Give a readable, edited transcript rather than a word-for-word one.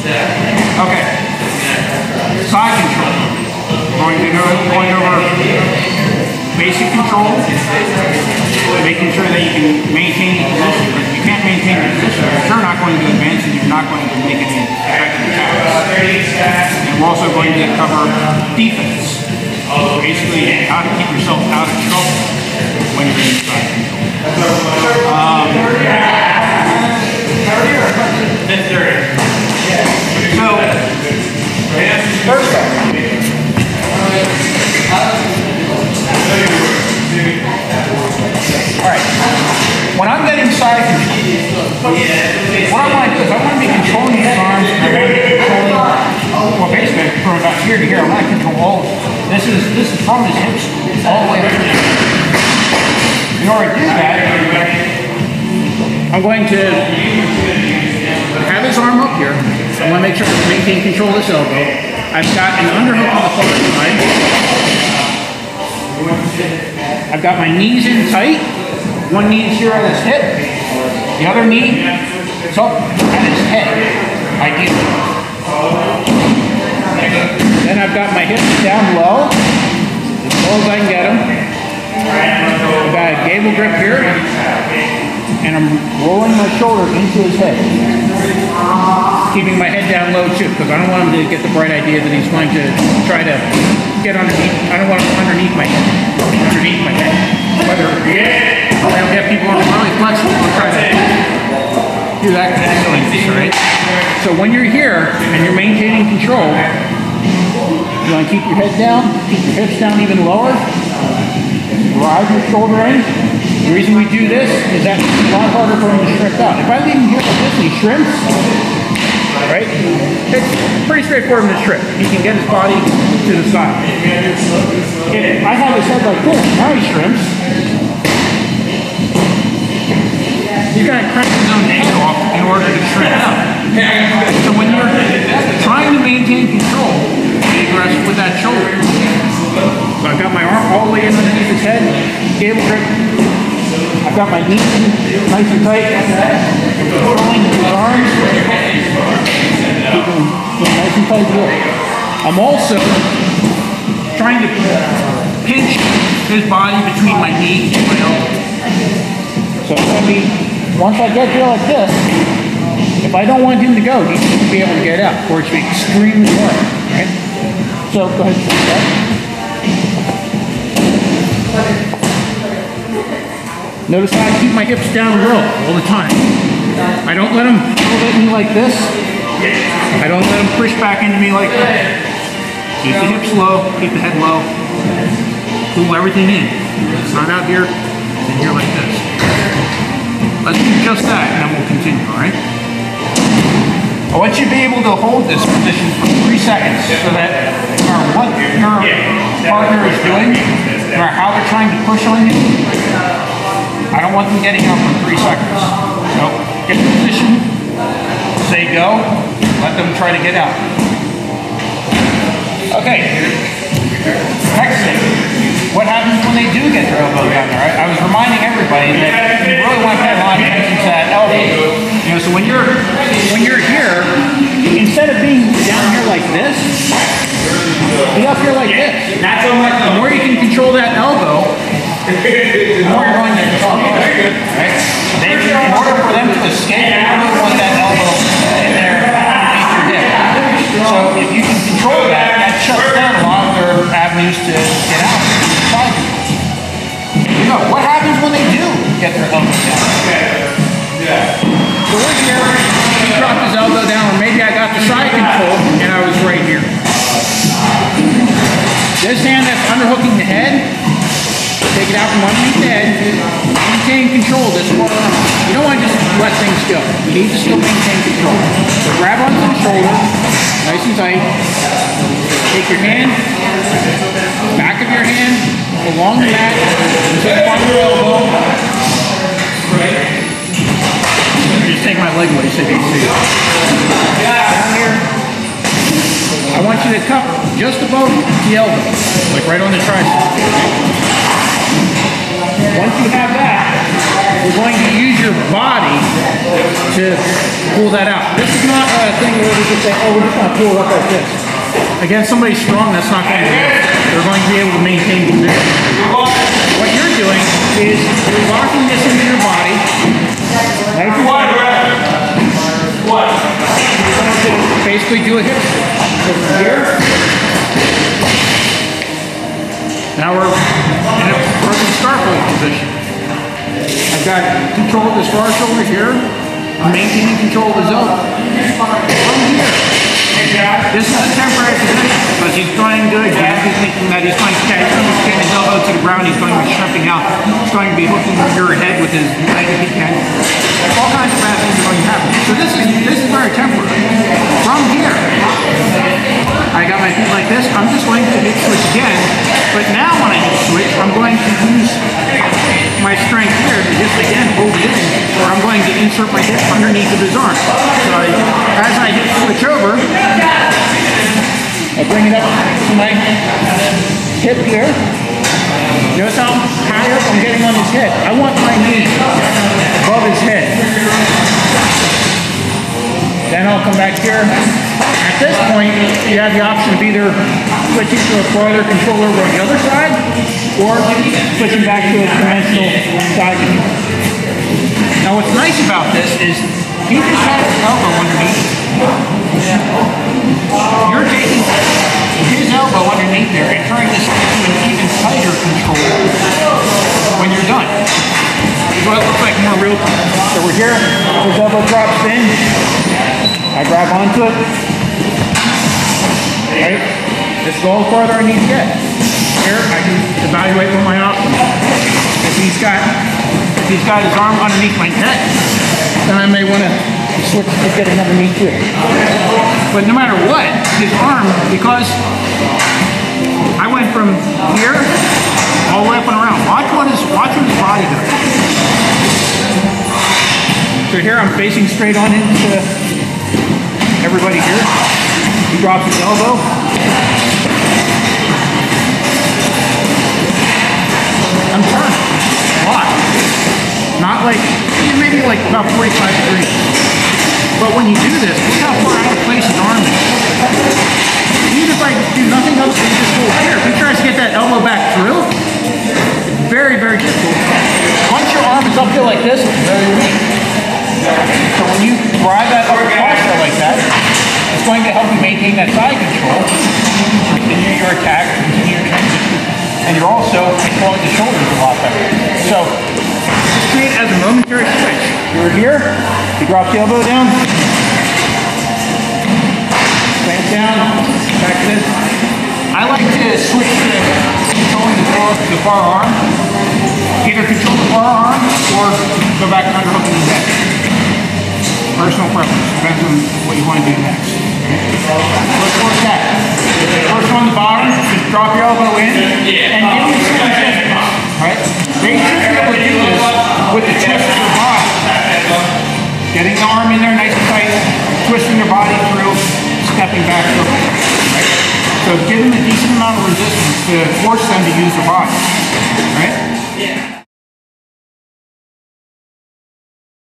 Okay. Side control. Going over basic control, making sure that you can maintain the position. But if you can't maintain the position, you're sure not going to advance and you're not going to make any effective attacks. And we're also going to cover defense. Basically, how to keep yourself out of trouble when you're in side control. So, first off, alright, when I'm getting side control, what I want to do is I want to be controlling these arms, I want to be controlling, well basically from about here to here, I want to control all of it. This is from his hips all the way up to here. In order to do that, I'm going to have his arm up here. I want to make sure to maintain control of this elbow. I've got an underhook on the far side. I've got my knees in tight. One knee is here at his hip. The other knee is up at his head. Ideally. Then I've got my hips down low, as low as I can get them. I've got a gable grip here, and I'm rolling my shoulder into his head. Keeping my head down low too, because I don't want him to get the bright idea that he's going to try to get underneath. I don't want him underneath my head. Underneath my head. Whether I don't get people on the really flexible, I'll try to do that kind of thing, right? So when you're here and you're maintaining control, you want to keep your head down, keep your hips down even lower, drive your shoulder in. The reason we do this is that it's a lot harder for him to shrimp out. If I leave him here like this and he shrimps, right, it's pretty straightforward to shrimp. He can get his body to the side. If I have his head like this, now he shrimps. He's going to crank his own head off in order to shrimp out. So when you're trying to maintain control, be aggressive with that shoulder. So I've got my arm all the way in underneath his head, gable grip. I've got my knees nice and tight. Controlling his arms. Keeping nice and tight here. I'm also trying to pinch his body between my knee and my elbow. So it's going to be, once I get here like this, if I don't want him to go, he needs to be able to get out, or it's extremely hard, right? So go ahead and do that. Notice how I keep my hips down low all the time. I don't let him elevate me like this. I don't let him push back into me like that. Keep the hips low, keep the head low. Pull everything in. It's not out here, it's in here like this. Let's do just that and then we'll continue, alright? I want you to be able to hold this position for 3 seconds so that no matter what your partner is doing, no matter how they're trying to push on you, I don't want them getting up for 3 seconds. So get the position, say go, let them try to get out. Okay, next thing. What happens when they do get their elbow down there? I was reminding everybody that you really want to pay a lot of attention to that elbow. You know, so when you're here, instead of being down here like this, be up here like this. The more you can control that elbow, the more you're going to control it. Right? In order for them to escape, you really want that elbow in there underneath your hip. So if you can control that, that shuts down a lot of their avenues to get out. Here you go. What happens when they do get their elbow down? So we're here, he dropped his elbow down, or maybe I got the side control and I was right here. This hand that's underhooking the head, take it out from underneath the head, maintain control this far around. You don't want to just let things go. You need to still maintain control. So grab onto the shoulder, nice and tight. Take your hand, back of your hand, along the mat, to the front of your elbow. Just take my leg away so you can see it. Down here. I want you to cup just above the elbow, like right on the tricep. Once you have that, you're going to use your body to pull that out. This is not a thing where we just say, oh, we're just going to pull it up like this. Against somebody strong, that's not going to work. They're going to be able to maintain position. What you're doing is you're locking this into your body. Nice and tight. You're going to basically do a hip so from here. Now we're in a perfect scarf hold position. I've got control of this far shoulder here. I'm maintaining control of his elbow. From here. This is a temporary position because he's trying to, he's thinking that he's going to get his elbow to the ground, he's going to be shrimping out, he's going to be hooking your head with his leg if he can. All kinds of bad things are going to happen. So this is very temporary. From here, I got my feet like this, I'm just going to hit switch again, but now when I hit switch, I'm going to use my strength here to just again hold it in, or I'm going to insert my hip underneath of his arm. So as I hit switch over, I bring it up to my hip here. Notice how high up I'm getting on his head. I want my knee above his head. Then I'll come back here. At this point, you have the option of either switching to a farther controller on the other side, or switching back to a conventional side control. Now what's nice about this is he just has his elbow underneath. You're taking his elbow underneath there and turning this into an even tighter control when you're done. This is what it looks like more real time. So we're here, his elbow drops in, I grab onto it, right? This is all farther I need to get. Here, I can evaluate what my options are. If he's got his arm underneath my neck, then I may want to switch to getting underneath here. But no matter what, his arm, because I went from here all the way up and around. Watch what his body does. So here I'm facing straight on into everybody here. He drops his elbow. I'm turning a lot. Not like, maybe like about 45 degrees. But when you do this, look how far out of place his arm is. Even if I do nothing else than just hold here, if he tries to get that elbow back through, it's very, very difficult. Once your arm is up here like this, it's very weak. So when you drive that upper posture like that, it's going to help you maintain that side control, continue your attack, continue your transition, and you're also controlling the shoulders a lot better. So just treat it as a momentary switch. You're here, you drop the elbow down, clamp down, back to this. I like to switch to controlling the far arm. Either control the far arm or go back and underhooking the neck. Personal preference, depends on what you want to do next. Let's work that. First on the bottom, just drop your elbow in and give me some resistance. Right? They should be able to do this with the twist of your body. Getting the arm in there nice and tight, twisting your body through, stepping back through. Right? So give them a decent amount of resistance to force them to use their body. Right? Yeah.